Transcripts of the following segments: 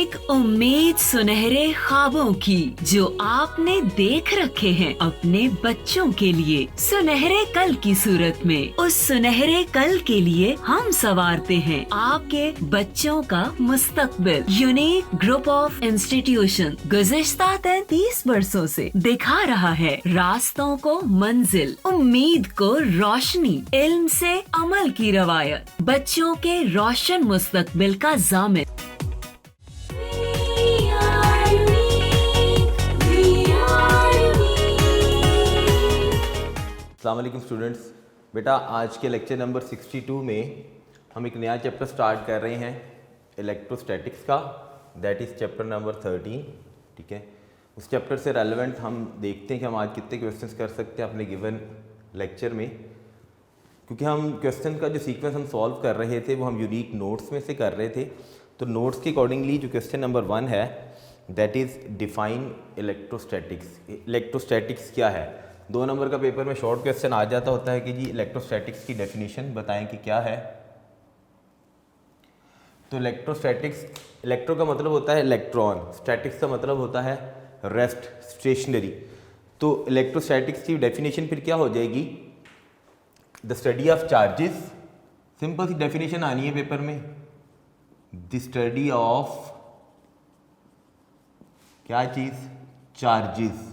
एक उम्मीद सुनहरे ख्वाबों की जो आपने देख रखे हैं अपने बच्चों के लिए, सुनहरे कल की सूरत में। उस सुनहरे कल के लिए हम संवारते हैं आपके बच्चों का मुस्तकबिल। यूनिक ग्रुप ऑफ इंस्टीट्यूशन गुज़िश्ता 33 वर्षों से दिखा रहा है रास्तों को मंजिल, उम्मीद को रोशनी, इल्म से अमल की रवायत, बच्चों के रोशन मुस्तकबिल का जामिन। अस्सलाम वालेकुम स्टूडेंट्स। बेटा आज के लेक्चर नंबर 62 में हम एक नया चैप्टर स्टार्ट कर रहे हैं इलेक्ट्रोस्टैटिक्स का, दैट इज़ चैप्टर नंबर 13। ठीक है, उस चैप्टर से रेलेवेंट हम देखते हैं कि हम आज कितने क्वेश्चंस कर सकते हैं अपने गिवन लेक्चर में, क्योंकि हम क्वेश्चन का जो सीक्वेंस हम सॉल्व कर रहे थे वो हम यूनिक नोट्स में से कर रहे थे। तो नोट्स के अकॉर्डिंगली जो क्वेश्चन नंबर 1 है that is define electrostatics. Electrostatics क्या है? 2 नंबर का पेपर में शॉर्ट क्वेश्चन आ जाता होता है कि जी इलेक्ट्रोस्टैटिक्स की डेफिनेशन बताएं कि क्या है। तो इलेक्ट्रोस्टैटिक्स, इलेक्ट्रो का मतलब होता है इलेक्ट्रॉन, स्टैटिक्स का मतलब होता है रेस्ट, स्टेशनरी। तो इलेक्ट्रोस्टैटिक्स की डेफिनेशन फिर क्या हो जाएगी? The study of charges. Simple सी डेफिनेशन आनी है पेपर में, द स्टडी ऑफ क्या चीज? चार्जेस।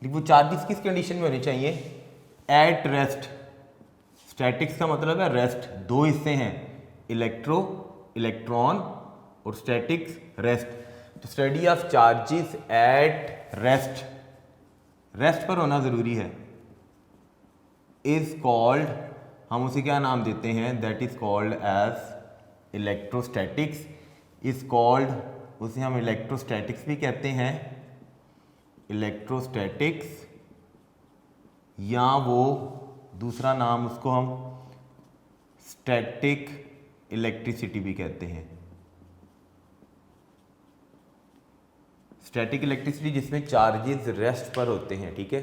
वो चार्जेस किस कंडीशन में होने चाहिए? At rest. स्टैटिक्स का मतलब है रेस्ट। 2 हिस्से हैं, इलेक्ट्रो, इलेक्ट्रॉन, और स्टैटिक्स, रेस्ट। तो study of charges at rest, rest पर होना जरूरी है, इज कॉल्ड, हम उसे क्या नाम देते हैं? That is called as electrostatics. Is called, उसे हम इलेक्ट्रोस्टैटिक्स भी कहते हैं, इलेक्ट्रोस्टैटिक्स, या वो दूसरा नाम उसको हम स्टैटिक इलेक्ट्रिसिटी भी कहते हैं। स्टैटिक इलेक्ट्रिसिटी जिसमें चार्जेस रेस्ट पर होते हैं। ठीक है,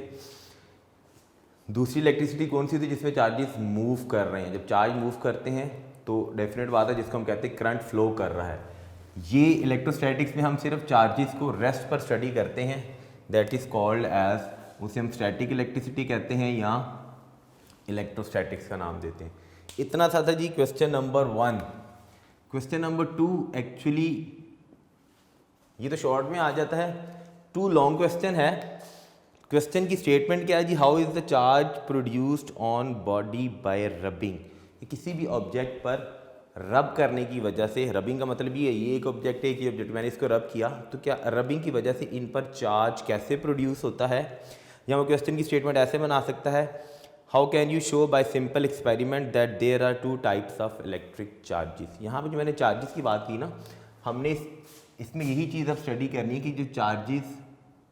दूसरी इलेक्ट्रिसिटी कौन सी होती है? जिसमें चार्जेस मूव कर रहे हैं। जब चार्ज मूव करते हैं तो डेफिनेट बात है जिसको हम कहते हैं करंट फ्लो कर रहा है। ये इलेक्ट्रोस्टैटिक्स में हम सिर्फ चार्जेस को रेस्ट पर स्टडी करते हैं, दैट इज कॉल्ड एज, उसे हम स्टैटिक इलेक्ट्रिसिटी कहते हैं या इलेक्ट्रोस्टैटिक्स का नाम देते हैं। इतना था जी question number 1। Question number 2 actually ये तो शॉर्ट में आ जाता है, 2 लॉन्ग क्वेश्चन है। क्वेश्चन की स्टेटमेंट क्या है जी? How is the charge produced on body by rubbing. किसी भी ऑब्जेक्ट पर रब करने की वजह से, रबिंग का मतलब ये एक ऑब्जेक्ट है, एक ही ऑब्जेक्ट, मैंने इसको रब किया तो क्या रबिंग की वजह से इन पर चार्ज कैसे प्रोड्यूस होता है? या वो क्वेश्चन की स्टेटमेंट ऐसे बना सकता है, how can you show by simple experiment that there are 2 types of electric charges. यहाँ पर जो मैंने चार्जेस की बात की ना, हमने इसमें यही चीज़ अब स्टडी करनी है कि जो चार्जेस,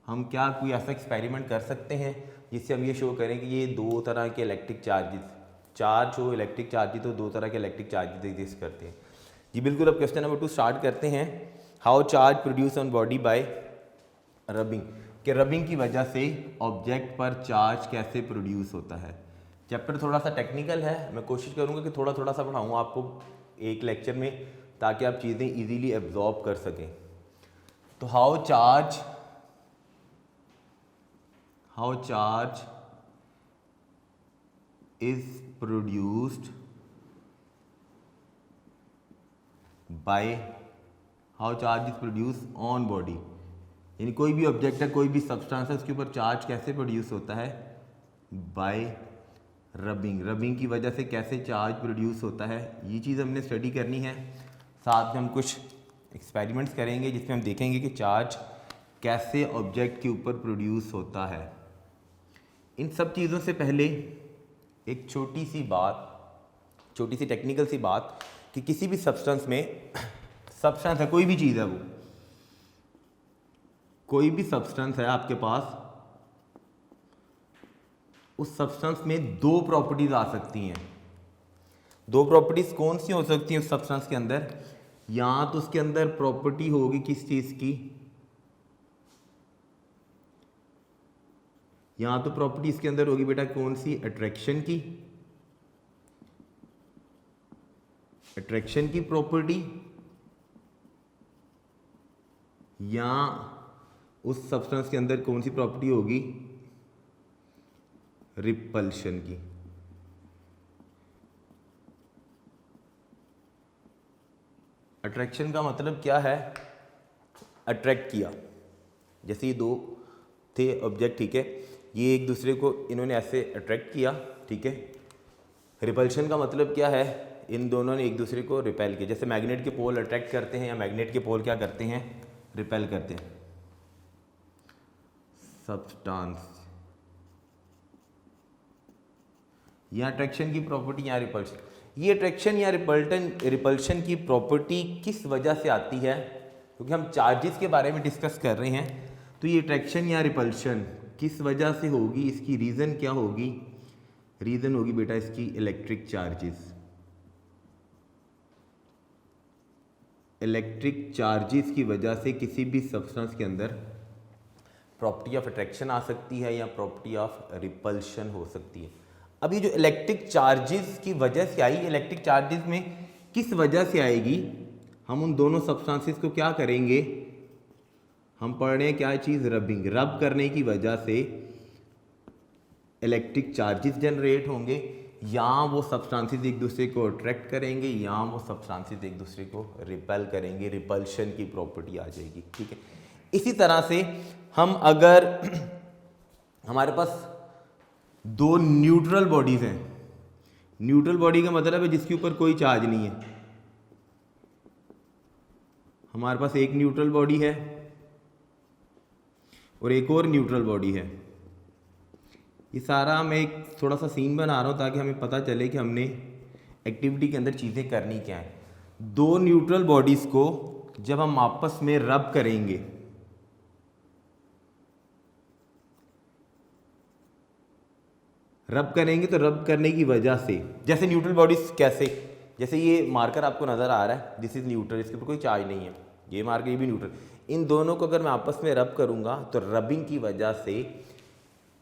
हम क्या कोई ऐसा एक्सपेरिमेंट कर सकते हैं जिससे हम ये शो करें कि ये 2 तरह के इलेक्ट्रिक चार्जेस, चार्ज हो इलेक्ट्रिक चार्जेस, तो 2 तरह के इलेक्ट्रिक चार्जेस एग्जिस्ट करते हैं जी। बिल्कुल, अब क्वेश्चन नंबर 2 स्टार्ट करते हैं। How charge produce on body by rubbing, कि रबिंग की वजह से ऑब्जेक्ट पर चार्ज कैसे प्रोड्यूस होता है। चैप्टर थोड़ा सा टेक्निकल है, मैं कोशिश करूँगा कि थोड़ा थोड़ा सा पढ़ाऊँ आपको एक लेक्चर में, ताकि आप चीज़ें ईजीली एब्जॉर्ब कर सकें। तो how charge is produced by, how charge is produced on body, यानी कोई भी ऑब्जेक्ट है, कोई भी सब्सटेंस है, उसके ऊपर चार्ज कैसे प्रोड्यूस होता है? Bye rubbing. रबिंग की वजह से कैसे चार्ज प्रोड्यूस होता है, ये चीज़ हमने स्टडी करनी है। साथ में हम कुछ एक्सपेरिमेंट्स करेंगे जिसमें हम देखेंगे कि चार्ज कैसे ऑब्जेक्ट के ऊपर प्रोड्यूस होता है। इन सब चीज़ों से पहले एक छोटी सी टेक्निकल सी बात, कि किसी भी सब्सटेंस में, सब्सटेंस है कोई भी चीज़ है, वो कोई भी सब्सटेंस है आपके पास, उस सब्सटेंस में 2 प्रॉपर्टीज आ सकती हैं। 2 प्रॉपर्टीज कौन सी हो सकती हैं उस सब्सटेंस के अंदर? या तो उसके अंदर प्रॉपर्टी होगी किस चीज़ की? या तो प्रॉपर्टी इसके अंदर होगी बेटा कौन सी? अट्रैक्शन की, अट्रैक्शन की प्रॉपर्टी, या उस सब्सटेंस के अंदर कौन सी प्रॉपर्टी होगी, रिपल्शन की। अट्रैक्शन का मतलब क्या है, अट्रैक्ट किया। जैसे ये दो थे ऑब्जेक्ट, ठीक है, ये एक दूसरे को इन्होंने ऐसे अट्रैक्ट किया, ठीक है। रिपल्शन का मतलब क्या है, इन दोनों ने एक दूसरे को रिपेल किया। जैसे मैग्नेट के पोल अट्रैक्ट करते हैं या मैग्नेट के पोल क्या करते हैं, रिपेल करते हैं। सब्सटेंस या अट्रैक्शन की प्रॉपर्टी या रिपल्शन, ये अट्रैक्शन या रिपल्शन की प्रॉपर्टी किस वजह से आती है, क्योंकि हम चार्जेस के बारे में डिस्कस कर रहे हैं, तो ये अट्रैक्शन या रिपल्शन किस वजह से होगी, इसकी रीज़न क्या होगी, रीज़न होगी बेटा इसकी इलेक्ट्रिक चार्जेस। इलेक्ट्रिक चार्जेस की वजह से किसी भी सब्सटेंस के अंदर प्रॉपर्टी ऑफ अट्रैक्शन आ सकती है या प्रॉपर्टी ऑफ रिपल्शन हो सकती है। अब ये जो इलेक्ट्रिक चार्जेस की वजह से आई, इलेक्ट्रिक चार्जेस में किस वजह से आएगी, हम उन दोनों सब्सटेंसेस को क्या करेंगे, हम पढ़ रहे हैं क्या चीज़, रबिंग। रब करने की वजह से इलेक्ट्रिक चार्जेस जनरेट होंगे, या वो सब्सटेंसेस एक दूसरे को अट्रैक्ट करेंगे या वो सब्सटेंसेस एक दूसरे को रिपेल करेंगे, रिपल्शन की प्रॉपर्टी आ जाएगी, ठीक है। इसी तरह से हम अगर हमारे पास दो न्यूट्रल बॉडीज हैं, न्यूट्रल बॉडी का मतलब है जिसके ऊपर कोई चार्ज नहीं है, हमारे पास एक न्यूट्रल बॉडी है और एक और न्यूट्रल बॉडी है। ये सारा मैं एक थोड़ा सा सीन बना रहा हूँ ताकि हमें पता चले कि हमने एक्टिविटी के अंदर चीज़ें करनी क्या है। दो न्यूट्रल बॉडीज़ को जब हम आपस में रब करेंगे, तो रब करने की वजह से, जैसे न्यूट्रल बॉडीज़ कैसे, जैसे ये मार्कर आपको नज़र आ रहा है, दिस इज न्यूट्रल, इसके ऊपर कोई चार्ज नहीं है, ये मार्कर ये भी न्यूट्रल, इन दोनों को अगर मैं आपस में रब करूँगा तो रबिंग की वजह से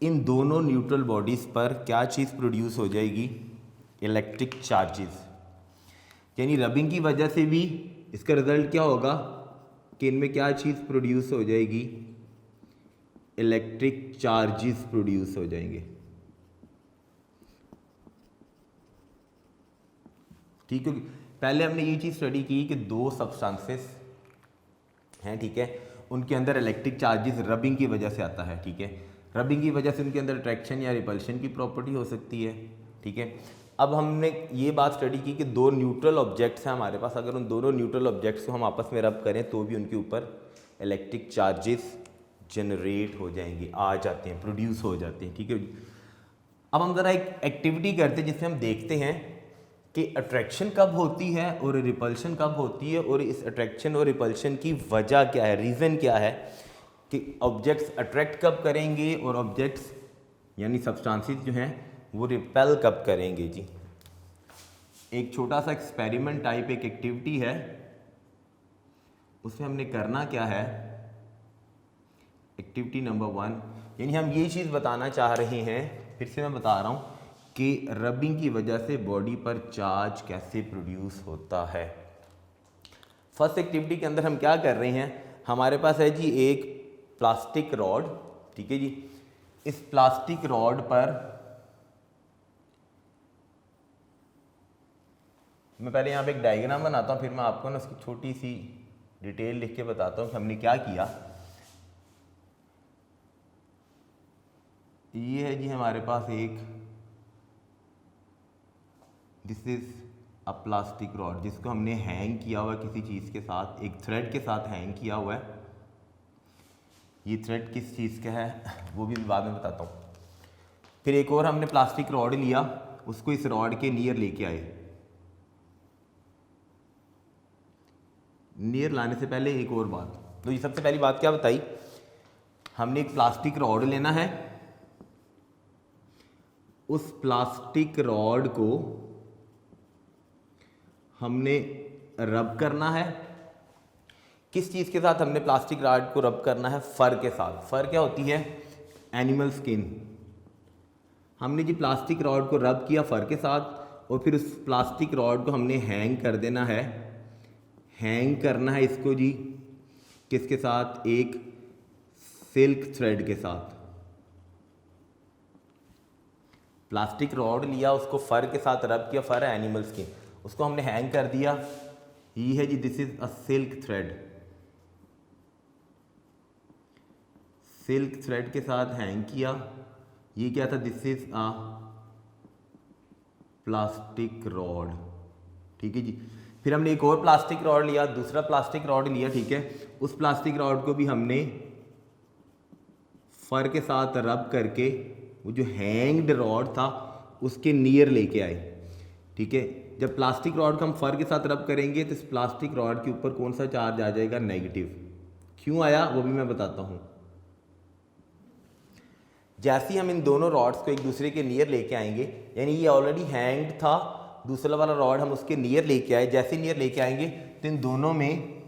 इन दोनों न्यूट्रल बॉडीज़ पर क्या चीज़ प्रोड्यूस हो जाएगी, इलेक्ट्रिक चार्जेस। यानी रबिंग की वजह से भी इसका रिजल्ट क्या होगा कि इनमें क्या चीज़ प्रोड्यूस हो जाएगी, इलेक्ट्रिक चार्जेस प्रोड्यूस हो जाएंगे, ठीक है। पहले हमने ये चीज़ स्टडी की कि दो सब्सटेंसेस हैं, ठीक है, उनके अंदर इलेक्ट्रिक चार्जेस रबिंग की वजह से आता है, ठीक है। रबिंग की वजह से उनके अंदर अट्रैक्शन या रिपल्शन की प्रॉपर्टी हो सकती है, ठीक है। अब हमने ये बात स्टडी की कि दो न्यूट्रल ऑब्जेक्ट्स हैं हमारे पास, अगर उन दोनों न्यूट्रल ऑब्जेक्ट्स को हम आपस में रब करें तो भी उनके ऊपर इलेक्ट्रिक चार्जेस जनरेट हो जाएंगे, आ जाते हैं, प्रोड्यूस हो जाते हैं, ठीक है। अब हम ज़रा एक एक्टिविटी करते हैं जिसमें हम देखते हैं कि अट्रैक्शन कब होती है और रिपल्शन कब होती है, और इस अट्रैक्शन और रिपल्शन की वजह क्या है, रीज़न क्या है कि ऑब्जेक्ट्स अट्रैक्ट कब करेंगे और ऑब्जेक्ट्स यानी सब्सटेंसेस जो हैं वो रिपेल कब करेंगे। जी एक छोटा सा एक्सपेरिमेंट टाइप एक एक्टिविटी है, उसमें हमने करना क्या है, एक्टिविटी नंबर 1, यानी हम ये चीज़ बताना चाह रहे हैं, फिर से मैं बता रहा हूँ कि रबिंग की वजह से बॉडी पर चार्ज कैसे प्रोड्यूस होता है। फर्स्ट एक्टिविटी के अंदर हम क्या कर रहे हैं, हमारे पास है जी एक प्लास्टिक रॉड, ठीक है जी। इस प्लास्टिक रॉड पर मैं पहले यहाँ पे एक डायग्राम बनाता हूँ, फिर मैं आपको ना उसकी छोटी सी डिटेल लिख के बताता हूँ कि हमने क्या किया। ये है जी हमारे पास एक, this is a plastic rod जिसको हमने हैंग किया हुआ है किसी चीज़ के साथ, एक थ्रेड के साथ हैंग किया हुआ है। ये थ्रेड किस चीज़ का है वो भी बाद में बताता हूँ। फिर एक और हमने प्लास्टिक रॉड लिया, उसको इस रॉड के नियर लेके आए। नियर लाने से पहले एक और बात, तो ये सबसे पहली बात क्या बताई, हमने एक प्लास्टिक रॉड लेना है, उस प्लास्टिक रॉड को हमने रब करना है। किस चीज़ के साथ हमने प्लास्टिक रॉड को रब करना है, फर के साथ। फर क्या होती है, एनिमल स्किन। हमने जी प्लास्टिक रॉड को रब किया फर के साथ, और फिर उस प्लास्टिक रॉड को हमने हैंग कर देना है। हैंग करना है इसको जी किसके साथ, एक सिल्क थ्रेड के साथ। प्लास्टिक रॉड लिया, उसको फर के साथ रब किया, फर है एनिमल्स की, उसको हमने हैंग कर दिया। ये है जी, this is a silk thread, silk thread के साथ हैंग किया। ये क्या था, this is a plastic rod, ठीक है जी। फिर हमने एक और प्लास्टिक रॉड लिया, दूसरा प्लास्टिक रॉड लिया, ठीक है। उस प्लास्टिक रॉड को भी हमने फर के साथ रब करके वो जो हैंग्ड रॉड था उसके नियर लेके आए, ठीक है। जब प्लास्टिक रॉड को हम फर के साथ रब करेंगे तो इस प्लास्टिक रॉड के ऊपर कौन सा चार्ज आ जाएगा, नेगेटिव। क्यों आया वो भी मैं बताता हूँ। जैसे ही हम इन दोनों रॉड्स को एक दूसरे के नियर लेके आएंगे, यानी ये ऑलरेडी हैंग्ड था, दूसरा वाला रॉड हम उसके नियर लेके आए, जैसे नियर लेके आएंगे तो इन दोनों में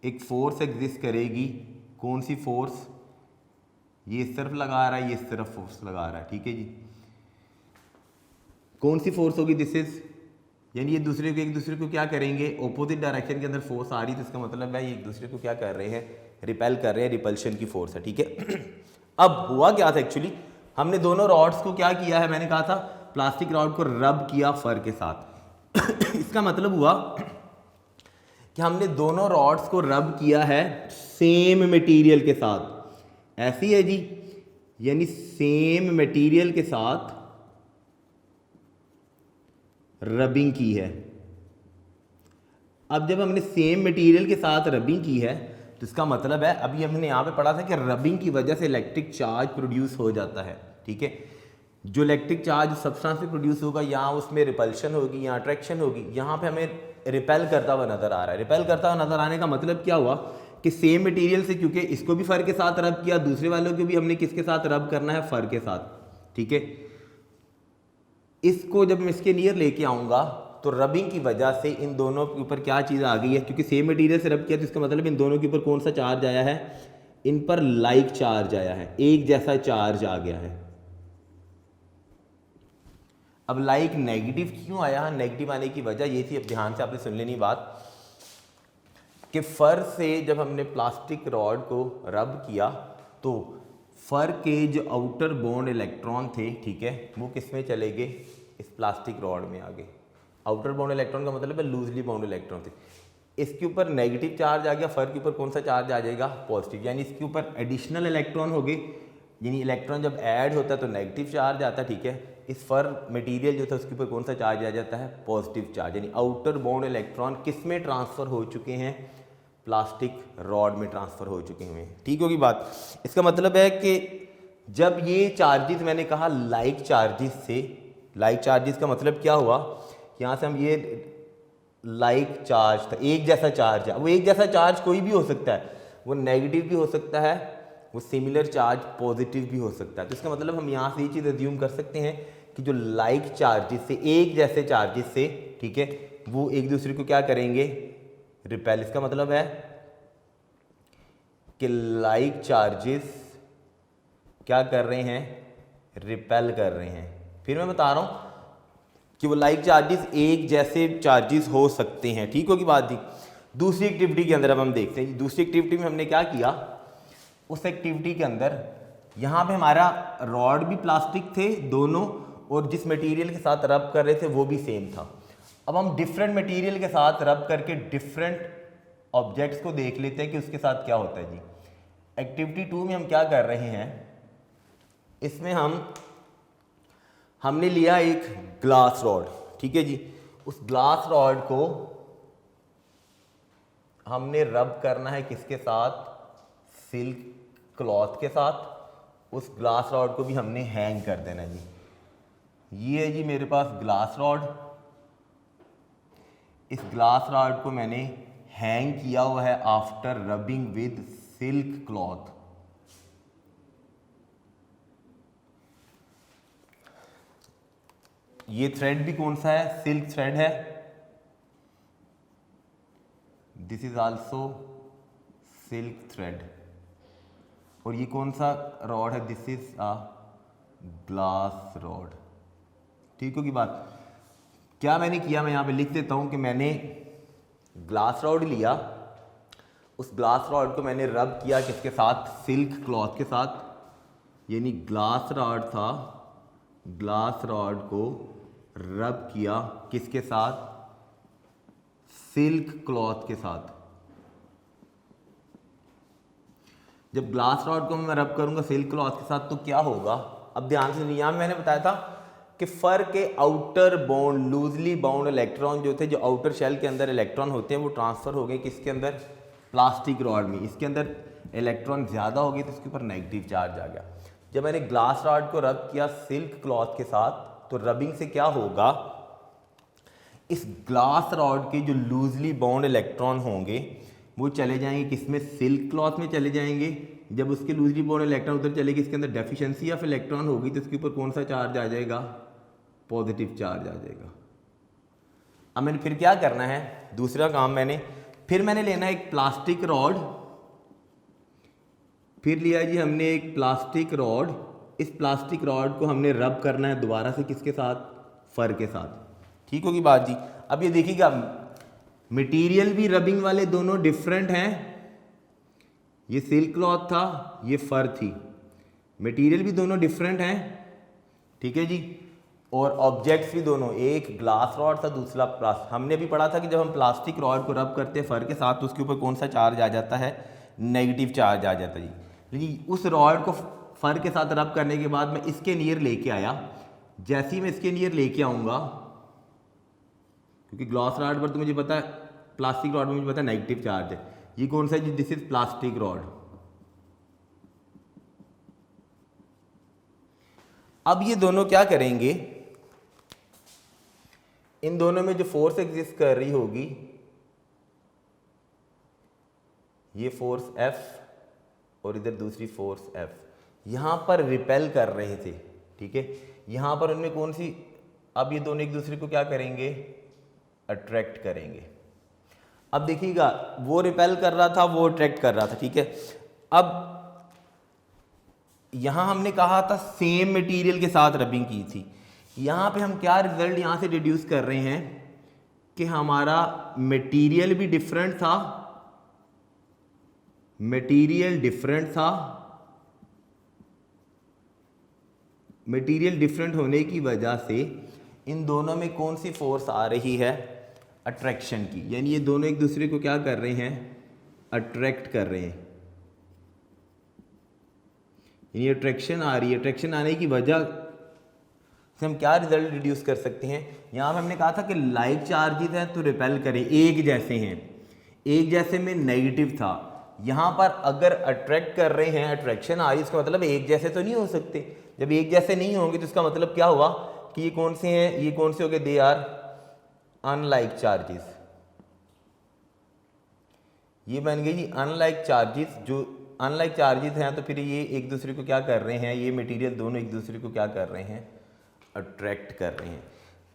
एक फोर्स एग्जिस्ट करेगी। कौन सी फोर्स, ये इस तरफ लगा रहा है, ये इस तरफ फोर्स लगा रहा है, ठीक है जी। कौन सी फोर्स होगी, दिस इज, यानी ये दूसरे को एक दूसरे को क्या करेंगे, ऑपोजिट डायरेक्शन के अंदर फोर्स आ रही है, तो इसका मतलब है ये एक दूसरे को क्या कर रहे हैं, रिपेल कर रहे हैं, रिपल्शन की फोर्स है, ठीक है। अब हुआ क्या था एक्चुअली, हमने दोनों रॉड्स को क्या किया है, मैंने कहा था प्लास्टिक रॉड को रब किया फर के साथ। इसका मतलब हुआ कि हमने दोनों रॉड्स को रब किया है सेम मटेरियल के साथ, ऐसी है जी, यानी सेम मटेरियल के साथ रबिंग की है। अब जब हमने सेम मटेरियल के साथ रबिंग की है तो इसका मतलब है, अभी हमने यहाँ पे पढ़ा था कि रबिंग की वजह से इलेक्ट्रिक चार्ज प्रोड्यूस हो जाता है, ठीक है। जो इलेक्ट्रिक चार्ज सब्सटेंस से प्रोड्यूस होगा, यहाँ उसमें रिपल्शन होगी, यहाँ अट्रैक्शन होगी, यहाँ पे हमें रिपेल करता हुआ नजर आ रहा है। रिपेल करता हुआ नजर आने का मतलब क्या हुआ कि सेम मटेरियल से, क्योंकि इसको भी फर के साथ रब किया, दूसरे वालों को भी हमने किसके साथ रब करना है, फर के साथ, ठीक है। इसको जब मैं इसके नियर लेके आऊँगा तो रबिंग की वजह से इन दोनों के ऊपर क्या चीज़ आ गई है, क्योंकि सेम मटेरियल से रब किया तो इसका मतलब इन दोनों के ऊपर कौन सा चार्ज आया है, इन पर लाइक चार्ज आया है, एक जैसा चार्ज आ गया है। अब लाइक नेगेटिव क्यों आया, नेगेटिव आने की वजह ये थी, अब ध्यान से आपने सुन लेनी बात, कि फर से जब हमने प्लास्टिक रॉड को रब किया तो फर के जो आउटर बॉन्ड इलेक्ट्रॉन थे, ठीक है, वो किस में चले गए, इस प्लास्टिक रॉड में आ गए। आउटर बाउंड इलेक्ट्रॉन का मतलब है लूजली बाउंड इलेक्ट्रॉन थे, इसके ऊपर नेगेटिव चार्ज आ गया, फर के ऊपर कौन सा चार्ज आ जाएगा, पॉजिटिव, यानी इसके ऊपर एडिशनल इलेक्ट्रॉन हो गए, यानी इलेक्ट्रॉन जब ऐड होता है तो नेगेटिव चार्ज आता है, ठीक है। इस फर मटेरियल जो था उसके ऊपर कौन सा चार्ज आ जाता है, पॉजिटिव चार्ज, यानी आउटर बाउंड इलेक्ट्रॉन किस में ट्रांसफर हो चुके हैं, प्लास्टिक रॉड में ट्रांसफर हो चुके हैं, ठीक होगी बात। इसका मतलब है कि जब ये चार्जेस, मैंने कहा लाइक चार्जेस से, लाइक चार्जेस का मतलब क्या हुआ, यहाँ से हम ये लाइक चार्ज था, एक जैसा चार्ज है, वो एक जैसा चार्ज कोई भी हो सकता है, वो नेगेटिव भी हो सकता है, वो सिमिलर चार्ज पॉजिटिव भी हो सकता है। तो इसका मतलब हम यहाँ से ये चीज़ अज्यूम कर सकते हैं कि जो लाइक चार्जेस से, एक जैसे चार्जेस से, ठीक है, वो एक दूसरे को क्या करेंगे, रिपेल। इसका मतलब है कि लाइक चार्जेस क्या कर रहे हैं, रिपेल कर रहे हैं। फिर मैं बता रहा हूँ कि वो लाइक चार्जेस एक जैसे चार्जेस हो सकते हैं, ठीक होगी बात जी। दूसरी एक्टिविटी के अंदर अब हम देखते हैं, दूसरी एक्टिविटी में हमने क्या किया, उस एक्टिविटी के अंदर यहाँ पे हमारा रॉड भी प्लास्टिक थे दोनों, और जिस मटेरियल के साथ रब कर रहे थे वो भी सेम था। अब हम डिफरेंट मटेरियल के साथ रब करके डिफरेंट ऑब्जेक्ट्स को देख लेते हैं कि उसके साथ क्या होता है जी। एक्टिविटी 2 में हम क्या कर रहे हैं, इसमें हमने लिया एक ग्लास रॉड, ठीक है जी। उस ग्लास रॉड को हमने रब करना है किसके साथ, सिल्क क्लॉथ के साथ। उस ग्लास रॉड को भी हमने हैंग कर देना जी। ये है जी मेरे पास ग्लास रॉड, इस ग्लास रॉड को मैंने हैंग किया हुआ है after rubbing with silk cloth. ये थ्रेड भी कौन सा है, सिल्क थ्रेड है, this is also silk thread. और ये कौन सा रॉड है, this is a glass rod, ठीक होगी बात। क्या मैंने किया, मैं यहाँ पे लिख देता हूँ कि मैंने ग्लास रॉड लिया, उस ग्लास रॉड को मैंने रब किया किसके साथ, सिल्क क्लॉथ के साथ, यानी ग्लास रॉड था, ग्लास रॉड को रब किया किसके साथ, सिल्क क्लॉथ के साथ। जब ग्लास रॉड को मैं रब करूंगा सिल्क क्लॉथ के साथ तो क्या होगा, अब ध्यान से सुनिए। मैंने बताया था कि फर के outer bound, loosely bound electron जो थे, जो आउटर शेल के अंदर इलेक्ट्रॉन होते हैं, वो ट्रांसफर हो गए किसके अंदर, प्लास्टिक रॉड में। इसके अंदर इलेक्ट्रॉन ज़्यादा हो गए तो इसके ऊपर नेगेटिव चार्ज आ गया। जब मैंने ग्लास रॉड को रब किया सिल्क क्लॉथ के साथ तो रबिंग से क्या होगा, इस ग्लास रॉड के जो लूजली बाउंड इलेक्ट्रॉन होंगे वो चले जाएंगे किसमें, सिल्क क्लॉथ में चले जाएंगे। जब उसके लूजली बाउंड इलेक्ट्रॉन उधर चलेगी, इसके अंदर डेफिशिएंसी ऑफ इलेक्ट्रॉन होगी तो इसके ऊपर कौन सा चार्ज आ जाएगा, पॉजिटिव चार्ज आ जाएगा। अब मैंने फिर क्या करना है, दूसरा काम मैंने लेना है एक प्लास्टिक रॉड, फिर लिया जी हमने एक प्लास्टिक रॉड। इस प्लास्टिक रॉड को हमने रब करना है दोबारा से किसके साथ, फर के साथ। ठीक होगी बात जी। अब ये देखिएगा मटेरियल भी रबिंग वाले दोनों डिफरेंट हैं, ये सिल्क क्लॉथ था, ये फर थी, मटेरियल भी दोनों डिफरेंट हैं, ठीक है जी। और ऑब्जेक्ट्स भी दोनों, एक ग्लास रॉड था, दूसरा प्लास्टिक। हमने भी पढ़ा था कि जब हम प्लास्टिक रॉड को रब करते हैं फर के साथ तो उसके ऊपर कौन सा चार्ज आ जाता है, नेगेटिव चार्ज आ जाता है जी। लेकिन उस रॉड को फर के साथ रब करने के बाद मैं इसके नियर लेके आया, जैसे ही मैं इसके नियर लेके आऊँगा, क्योंकि ग्लास रॉड पर तो मुझे पता है, प्लास्टिक रॉड में मुझे पता है नेगेटिव चार्ज है। ये कौन सा है जी, दिस इज प्लास्टिक रॉड। अब ये दोनों क्या करेंगे, इन दोनों में जो फोर्स एग्जिस्ट कर रही होगी, ये फोर्स F और इधर दूसरी फोर्स F, यहां पर रिपेल कर रहे थे, ठीक है। यहां पर उनमें कौन सी, अब ये दोनों एक दूसरे को क्या करेंगे, अट्रैक्ट करेंगे। अब देखिएगा वो रिपेल कर रहा था, वो अट्रैक्ट कर रहा था, ठीक है। अब यहां हमने कहा था सेम मटेरियल के साथ रबिंग की थी, यहां पे हम क्या रिजल्ट यहां से डिड्यूस कर रहे हैं कि हमारा मटेरियल भी डिफरेंट था, मटेरियल डिफरेंट होने की वजह से इन दोनों में कौन सी फोर्स आ रही है, अट्रैक्शन की। यानी ये दोनों एक दूसरे को क्या कर रहे हैं, अट्रैक्ट कर रहे हैं, यानी अट्रैक्शन आ रही है। अट्रैक्शन आने की वजह से हम क्या रिजल्ट रिड्यूस कर सकते हैं, यहां पर हमने कहा था कि लाइक चार्जेस हैं तो रिपेल करें, एक जैसे हैं, एक जैसे में नेगेटिव था, यहां पर अगर अट्रैक्ट कर रहे हैं, अट्रैक्शन आ रही है, इसका मतलब एक जैसे तो नहीं हो सकते। जब एक जैसे नहीं होंगे तो इसका मतलब क्या हुआ कि ये कौन से हैं, ये कौन से हो गए, दे आर अनलाइक चार्जेस। ये बन गई जी अनलाइक चार्जेस। जो अनलाइक चार्जेस हैं तो फिर ये एक दूसरे को क्या कर रहे हैं, ये मटेरियल दोनों एक दूसरे को क्या कर रहे हैं, अट्रैक्ट कर रहे हैं।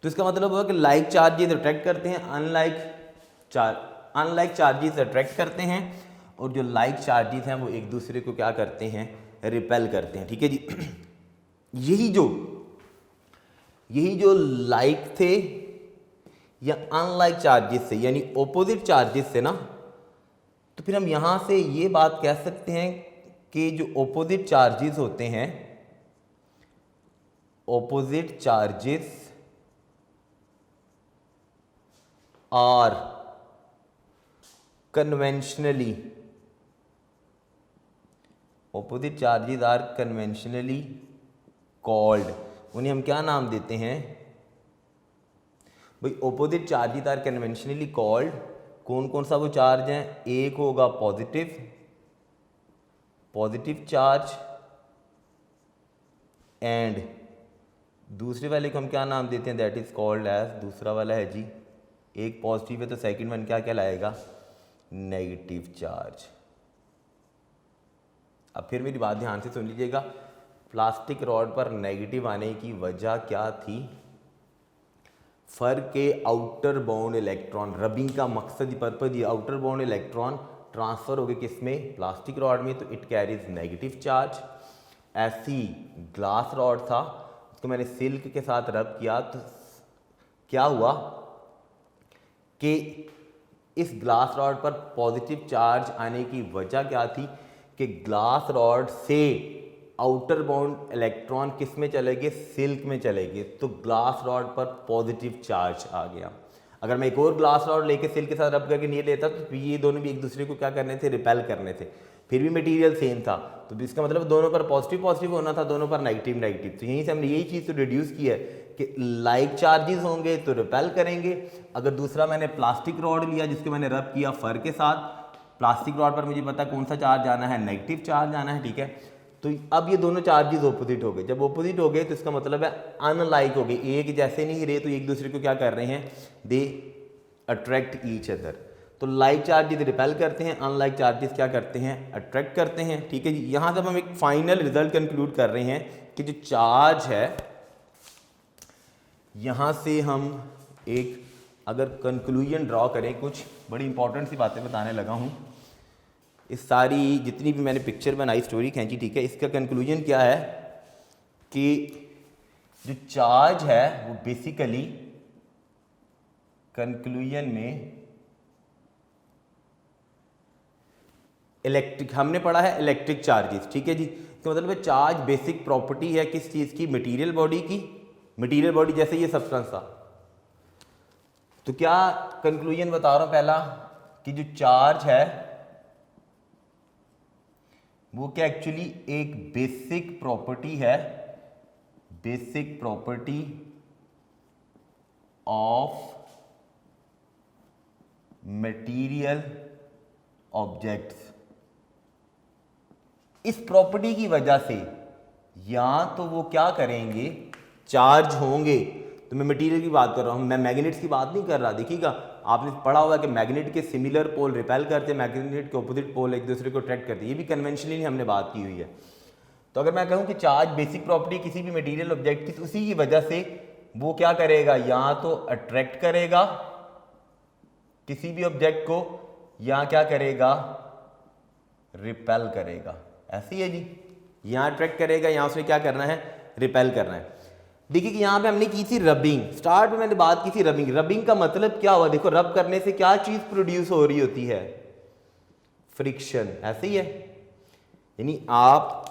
तो इसका मतलब हुआ कि लाइक चार्जेस अट्रैक्ट करते हैं, अनलाइक चार्जेस अट्रैक्ट करते हैं, और जो लाइक चार्जेस हैं वो एक दूसरे को क्या करते हैं, रिपेल करते हैं, ठीक है जी। यही जो लाइक थे या अनलाइक चार्जेस से, यानी ऑपोजिट चार्जेस से ना, तो फिर हम यहां से ये बात कह सकते हैं कि जो ऑपोजिट चार्जेस होते हैं, opposite charges are conventionally, opposite charges are conventionally called. उन्हें हम क्या नाम देते हैं भाई, opposite charges are conventionally called. कौन कौन सा वो चार्ज है, एक होगा पॉजिटिव चार्ज, एंड दूसरे वाले को हम क्या नाम देते हैं, दैट इज कॉल्ड एज, दूसरा वाला है जी, एक पॉजिटिव है तो सेकंड वन क्या कहलाएगा, नेगेटिव चार्ज। अब फिर मेरी बात ध्यान से सुन लीजिएगा, प्लास्टिक रॉड पर नेगेटिव आने की वजह क्या थी, फर के आउटर बाउंड इलेक्ट्रॉन, रबिंग का मकसद पर्पज ये, आउटर बाउंड इलेक्ट्रॉन ट्रांसफर हो गए किसमें, प्लास्टिक रॉड में, तो इट कैरीज नेगेटिव चार्ज। ऐसी ग्लास रॉड था, उसको मैंने सिल्क के साथ रब किया तो क्या हुआ कि इस ग्लास रॉड पर पॉजिटिव चार्ज आने की वजह क्या थी कि ग्लास रॉड से आउटर बाउंड इलेक्ट्रॉन किस में चले गए, सिल्क में चले गए, तो ग्लास रॉड पर पॉजिटिव चार्ज आ गया। अगर मैं एक और ग्लास रॉड लेके सिल्क के साथ रब करके नहीं लेता तो ये दोनों भी एक दूसरे को क्या करने थे, रिपेल करने थे, फिर भी मटेरियल सेम था, तो इसका मतलब दोनों पर पॉजिटिव पॉजिटिव होना था, दोनों पर नेगेटिव नेगेटिव। तो यहीं से हमने यही चीज़ तो रिड्यूस की है कि लाइक चार्जेस होंगे तो रिपेल करेंगे। अगर दूसरा मैंने प्लास्टिक रॉड लिया जिसको मैंने रब किया फर के साथ, प्लास्टिक रॉड पर मुझे पता कौन सा चार्ज आना है, नेगेटिव चार्ज आना है, ठीक है। तो अब ये दोनों चार्जेस ऑपोजिट हो गए, जब ऑपोजिट हो गए तो इसका मतलब है अनलाइक हो गए, एक जैसे नहीं रहे, तो एक दूसरे को क्या कर रहे हैं, दे अट्रैक्ट ईच अदर। तो लाइक चार्जेस रिपेल करते हैं, अनलाइक चार्जेस क्या करते हैं, अट्रैक्ट करते हैं, ठीक है जी। यहाँ जब हम एक फाइनल रिजल्ट कंक्लूड कर रहे हैं कि जो चार्ज है, यहाँ से हम एक अगर कंक्लूजन ड्रॉ करें, कुछ बड़ी इंपॉर्टेंट सी बातें बताने लगा हूँ। इस सारी जितनी भी मैंने पिक्चर बनाई, स्टोरी खींची, ठीक है, इसका कंक्लूजन क्या है कि जो चार्ज है वो बेसिकली कंक्लूजन में इलेक्ट्रिक, हमने पढ़ा है इलेक्ट्रिक चार्जेस, ठीक है जी। तो मतलब चार्ज बेसिक प्रॉपर्टी है किस चीज़ की, मटेरियल बॉडी की। मटेरियल बॉडी जैसे ये सब्सटेंस था, तो क्या कंक्लूजन बता रहा हूं पहला कि जो चार्ज है वो क्या एक्चुअली एक बेसिक प्रॉपर्टी है, basic property of material objects. इस प्रॉपर्टी की वजह से या तो वो क्या करेंगे, चार्ज होंगे, तो मैं मटेरियल की बात कर रहा हूं, मैं मैग्नेट्स की बात नहीं कर रहा। देखिएगा आपने पढ़ा होगा कि मैग्नेट के सिमिलर पोल रिपेल करते हैं, मैग्नेट के ऑपोजिट पोल एक दूसरे को अट्रैक्ट करते हैं, ये भी कन्वेंशनली हमने बात की हुई है। तो अगर मैं कहूं कि चार्ज बेसिक प्रॉपर्टी किसी भी मटेरियल ऑब्जेक्ट की, तो उसी की वजह से वो क्या करेगा, या तो अट्रैक्ट करेगा किसी भी ऑब्जेक्ट को, या क्या करेगा, रिपेल करेगा। ऐसी है जी, यहां अट्रैक्ट करेगा, यहां उसमें क्या करना है, रिपेल करना है। देखिए कि यहाँ पे हमने की थी रबिंग, स्टार्ट में मैंने बात की थी रबिंग। रबिंग का मतलब क्या हुआ, देखो रब करने से क्या चीज प्रोड्यूस हो रही होती है, फ्रिक्शन। ऐसे ही है, यानी आप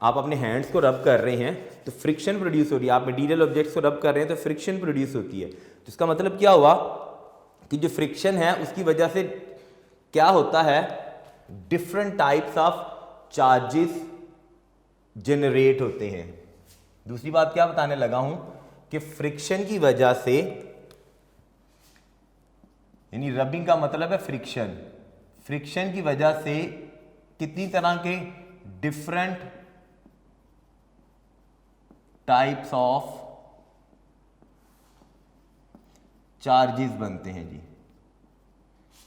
अपने हैंड्स को रब कर रहे हैं तो फ्रिक्शन प्रोड्यूस हो रही है, आप मटेरियल ऑब्जेक्ट्स को रब कर रहे हैं तो फ्रिक्शन प्रोड्यूस होती है। तो इसका मतलब क्या हुआ कि जो फ्रिक्शन है उसकी वजह से क्या होता है, different types of charges generate होते हैं। दूसरी बात क्या बताने लगा हूं कि फ्रिक्शन की वजह से, यानी रबिंग का मतलब है फ्रिक्शन, फ्रिक्शन की वजह से कितनी तरह के डिफरेंट टाइप्स ऑफ चार्जेस बनते हैं जी।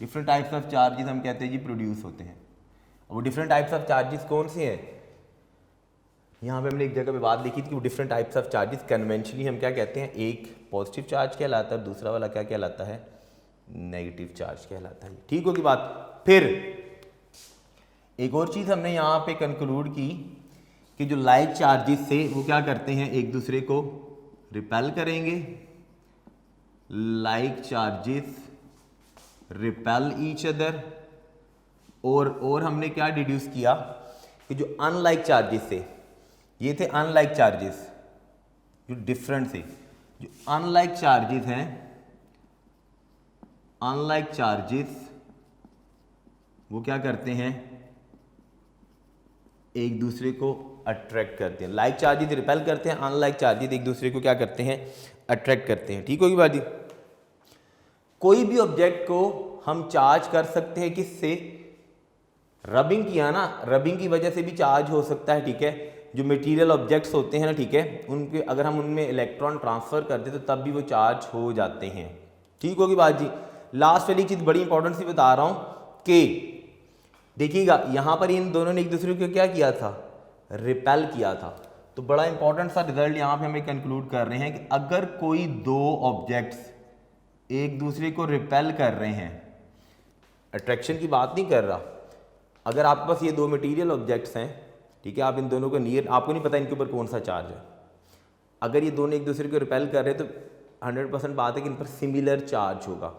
डिफरेंट टाइप्स ऑफ चार्जेस हम कहते हैं जी प्रोड्यूस होते हैं। वो डिफरेंट टाइप्स ऑफ चार्जेस कौन से हैं, यहाँ पे हमने एक जगह पे बात लिखी थी कि वो different types of charges conventionally हम क्या कहते हैं, एक पॉजिटिव चार्ज कहलाता है, दूसरा वाला क्या कहलाता है, नेगेटिव चार्ज कहलाता है। ठीक होगी बात। फिर एक और चीज़ हमने यहाँ पे कंक्लूड की कि जो लाइक चार्जेस से वो क्या करते हैं, एक दूसरे को रिपेल करेंगे, like charges repel each other. और हमने क्या डिड्यूस किया कि जो अनलाइक चार्जेस से, ये थे अनलाइक चार्जेस, जो डिफरेंट से, जो अनलाइक चार्जेस हैं, अनलाइक चार्जेस वो क्या करते हैं, एक दूसरे को अट्रैक्ट करते हैं। लाइक चार्जेस रिपेल करते हैं, अनलाइक चार्जेस एक दूसरे को क्या करते हैं, अट्रैक्ट करते हैं। ठीक होगी बात जी। कोई भी ऑब्जेक्ट को हम चार्ज कर सकते हैं किससे, रबिंग किया ना, रबिंग की वजह से भी चार्ज हो सकता है, ठीक है। जो मटेरियल ऑब्जेक्ट्स होते हैं ना, ठीक है, उनके अगर हम उनमें इलेक्ट्रॉन ट्रांसफर करते तो तब भी वो चार्ज हो जाते हैं। ठीक होगी बात जी। लास्ट वाली चीज़ बड़ी इंपॉर्टेंट सी बता रहा हूँ कि देखिएगा यहाँ पर इन दोनों ने एक दूसरे को क्या किया था, रिपेल किया था। तो बड़ा इंपॉर्टेंट सा रिजल्ट यहाँ पे हमें कंक्लूड कर रहे हैं कि अगर कोई दो ऑब्जेक्ट्स एक दूसरे को रिपेल कर रहे हैं, अट्रैक्शन की बात नहीं कर रहा, अगर आपके पास ये दो मटेरियल ऑब्जेक्ट्स हैं, ठीक है, आप इन दोनों को नियर, आपको नहीं पता इनके ऊपर कौन सा चार्ज है, अगर ये दोनों एक दूसरे को रिपेल कर रहे हैं तो 100% बात है कि इन पर सिमिलर चार्ज होगा।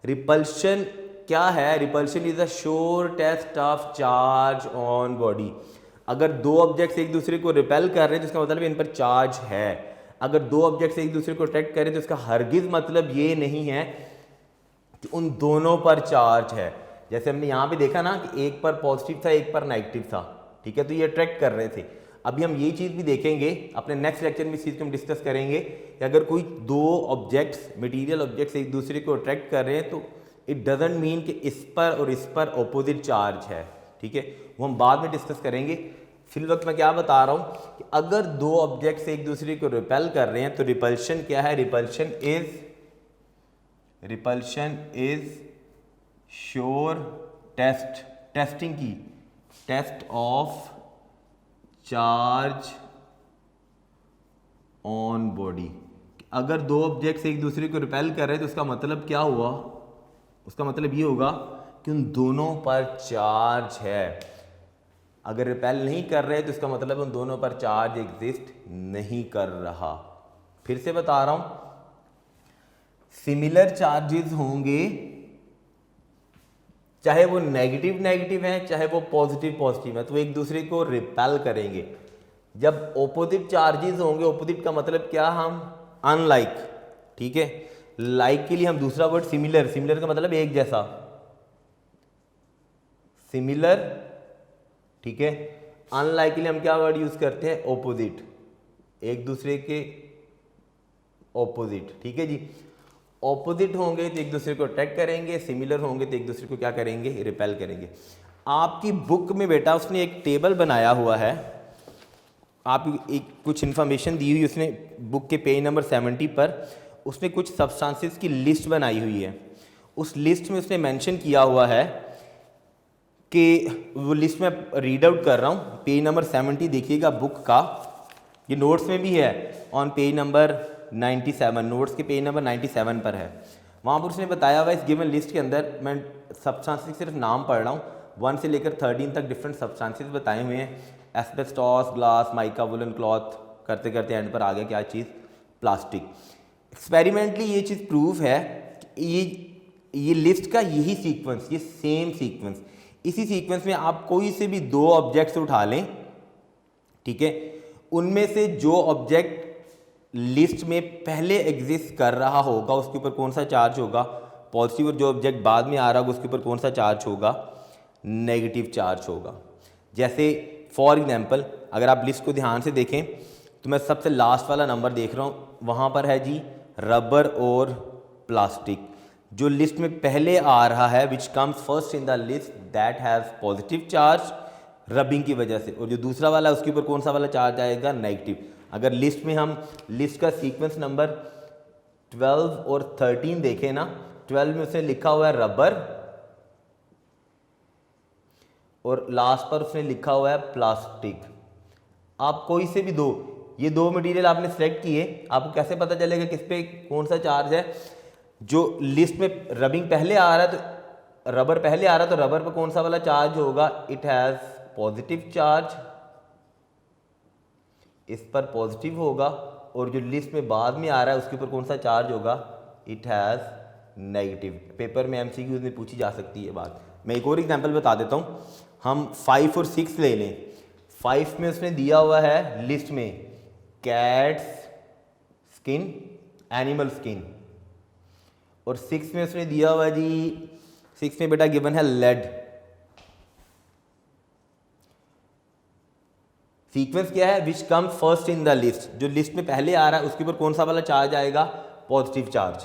रिपल्शन क्या है, repulsion is a sure test of charge on body. अगर दो ऑब्जेक्ट्स एक दूसरे को रिपेल कर रहे हैं तो इसका मतलब इन पर चार्ज है। अगर दो ऑब्जेक्ट्स एक दूसरे को अट्रैक्ट करें तो इसका हरगिज मतलब ये नहीं है कि उन दोनों पर चार्ज है। जैसे हमने यहाँ पे देखा ना कि एक पर पॉजिटिव था एक पर नेगेटिव था, ठीक है, तो ये अट्रैक्ट कर रहे थे। अभी हम ये चीज़ भी देखेंगे अपने नेक्स्ट लेक्चर में, इस चीज़ को हम डिस्कस करेंगे कि अगर कोई दो ऑब्जेक्ट्स, मटेरियल ऑब्जेक्ट्स एक दूसरे को अट्रैक्ट कर रहे हैं तो इट डजंट मीन कि इस पर और इस पर ऑपोजिट चार्ज है, ठीक है, वो हम बाद में डिस्कस करेंगे। फिर वक्त मैं क्या बता रहा हूँ कि अगर दो ऑब्जेक्ट्स एक दूसरे को रिपेल कर रहे हैं तो रिपल्शन क्या है, रिपल्शन इज श्योर टेस्टिंग की test of charge on body. अगर दो ऑब्जेक्ट्स एक दूसरे को रिपेल कर रहे हैं तो उसका मतलब क्या हुआ, उसका मतलब ये होगा कि उन दोनों पर चार्ज है। अगर रिपेल नहीं कर रहे तो इसका मतलब उन दोनों पर चार्ज एग्जिस्ट नहीं कर रहा। फिर से बता रहा हूं, सिमिलर चार्जेस होंगे चाहे वो नेगेटिव नेगेटिव हैं चाहे वो पॉजिटिव पॉजिटिव है, तो एक दूसरे को रिपेल करेंगे। जब ऑपोजिट चार्जेस होंगे, ऑपोजिट का मतलब क्या, हम अनलाइक, ठीक है, लाइक के लिए हम दूसरा वर्ड सिमिलर, सिमिलर का मतलब एक जैसा, सिमिलर, ठीक है। अनलाइक के लिए हम क्या वर्ड यूज करते हैं, ऑपोजिट, एक दूसरे के ऑपोजिट, ठीक है जी। ऑपोजिट होंगे तो एक दूसरे को अट्रैक्ट करेंगे, सिमिलर होंगे तो एक दूसरे को क्या करेंगे, रिपेल करेंगे। आपकी बुक में बेटा उसने एक टेबल बनाया हुआ है, आप एक कुछ इन्फॉर्मेशन दी हुई उसने बुक के पेज नंबर 70 पर, उसने कुछ सब्सटेंसेस की लिस्ट बनाई हुई है। उस लिस्ट में उसने मेंशन किया हुआ है कि वो लिस्ट में रीड आउट कर रहा हूँ, पेज नंबर 70 देखिएगा बुक का, ये नोट्स में भी है ऑन पेज नंबर 97, नोट्स के पेज नंबर 97 पर है। वहाँ पर उसने बताया हुआ इस गिवन लिस्ट के अंदर, मैं सब्सटेंसेस सिर्फ नाम पढ़ रहा हूँ, 1 से लेकर 13 तक डिफरेंट सब्सटेंसेस बताए हुए हैं। Asbestos, glass, mica, woollen cloth, करते करते एंड पर आ गया क्या चीज़, प्लास्टिक। एक्सपेरिमेंटली ये चीज़ प्रूव है कि ये लिस्ट का यही सीक्वेंस, ये सेम सीक्वेंस, इसी सीक्वेंस में आप कोई से भी दो ऑब्जेक्ट्स उठा लें, ठीक है, उनमें से जो ऑब्जेक्ट लिस्ट में पहले एग्जिस्ट कर रहा होगा उसके ऊपर कौन सा चार्ज होगा, पॉजिटिव, और जो ऑब्जेक्ट बाद में आ रहा होगा उसके ऊपर कौन सा चार्ज होगा, नेगेटिव चार्ज होगा। जैसे फॉर एग्जांपल अगर आप लिस्ट को ध्यान से देखें तो मैं सबसे लास्ट वाला नंबर देख रहा हूँ, वहाँ पर है जी रबर और प्लास्टिक। जो लिस्ट में पहले आ रहा है which comes first in the list that has positive charge rubbing की वजह से, और जो दूसरा वाला है उसके ऊपर कौन सा वाला चार्ज आएगा, नेगेटिव। अगर लिस्ट में हम लिस्ट का सीक्वेंस नंबर 12 और 13 देखें ना, 12 में उसने लिखा हुआ है रबर और लास्ट पर उसने लिखा हुआ है प्लास्टिक। आप कोई से भी दो, ये दो मटेरियल आपने सेलेक्ट किए, आपको कैसे पता चलेगा किस पे कौन सा चार्ज है। जो लिस्ट में रबिंग पहले आ रहा है तो रबर पहले आ रहा है तो रबर पर कौन सा वाला चार्ज होगा, इट हैज़ पॉजिटिव चार्ज, इस पर पॉजिटिव होगा, और जो लिस्ट में बाद में आ रहा है उसके ऊपर कौन सा चार्ज होगा, इट हैज़ नेगेटिव। पेपर में MCQ में पूछी जा सकती है बात। मैं एक और एग्जांपल बता देता हूँ, हम 5 और 6 ले लें। 5 में उसने दिया हुआ है लिस्ट में कैट्स स्किन, एनिमल स्किन, और 6 में उसने दिया हुआ जी, 6 में बेटा गिवन है लेड। सीक्वेंस क्या है, which come first in the list, जो लिस्ट में पहले आ रहा है उसके ऊपर कौन सा वाला चार्ज आएगा, पॉजिटिव चार्ज।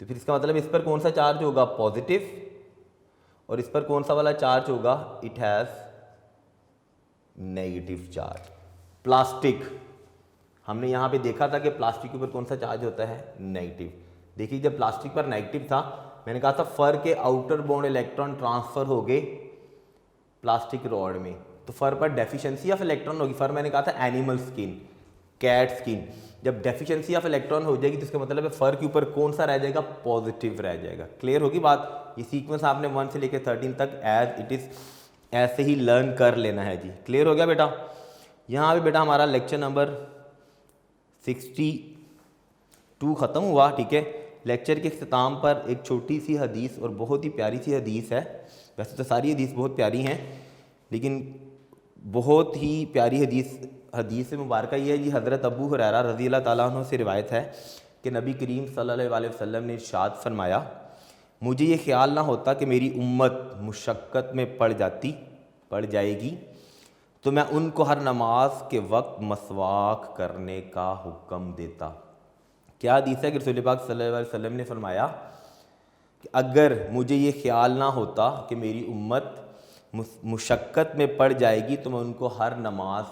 तो फिर इसका मतलब इस पर कौन सा चार्ज होगा, पॉजिटिव, और इस पर कौन सा वाला चार्ज होगा, it has negative charge. Plastic, हमने यहाँ पे देखा था कि प्लास्टिक के ऊपर कौन सा चार्ज होता है, नेगेटिव। देखिए जब प्लास्टिक पर नेगेटिव था, मैंने कहा था फर के आउटर बॉन्ड इलेक्ट्रॉन ट्रांसफर हो गए प्लास्टिक रॉड में, तो फर पर डेफिशिएंसी ऑफ इलेक्ट्रॉन होगी। फर मैंने कहा था एनिमल स्किन, कैट स्किन। जब डेफिशिएंसी ऑफ इलेक्ट्रॉन हो जाएगी तो इसका मतलब है फर के ऊपर कौन सा रह जाएगा, पॉजिटिव रह जाएगा। क्लियर होगी बात। ये सीक्वेंस आपने 1 से लेकर 13 तक एज इट इज ऐसे ही लर्न कर लेना है जी। क्लियर हो गया बेटा। यहाँ पे बेटा हमारा लेक्चर नंबर 62 ख़त्म हुआ, ठीक है। लेक्चर के इख्तिताम पर एक छोटी सी हदीस और बहुत ही प्यारी सी हदीस है। वैसे तो सारी हदीस बहुत प्यारी हैं, लेकिन बहुत ही प्यारी हदीस मुबारक ये है जी। हज़रत अबू हुरैरा रज़ी अल्लाह ताला अन्हु से रिवायत है कि नबी करीम सल्लल्लाहु अलैहि वसल्लम ने इरशाद फरमाया, मुझे ये ख्याल ना होता कि मेरी उम्मत मुशक्क़त में पड़ जाएगी तो मैं उनको हर नमाज के वक्त मसवाक करने का हुक्म देता। क्या हदीस है कि रसूल पाक सल्लल्लाहु अलैहि वसल्लम ने फरमाया कि अगर मुझे ये ख्याल ना होता कि मेरी उम्मत मुशक्क़त में पड़ जाएगी तो मैं उनको हर नमाज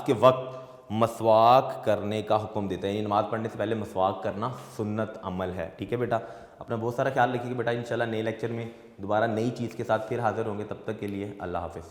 के वक्त मसवाक करने का हुक्म देता है। यानी नमाज़ पढ़ने से पहले मसवाक करना सुन्नत अमल है। ठीक है बेटा, अपना बहुत सारा ख्याल रखिएगा बेटा। इंशाल्लाह नए लेक्चर में दोबारा नई चीज़ के साथ फिर हाज़िर होंगे। तब तक के लिए अल्लाह हाफ़िज़।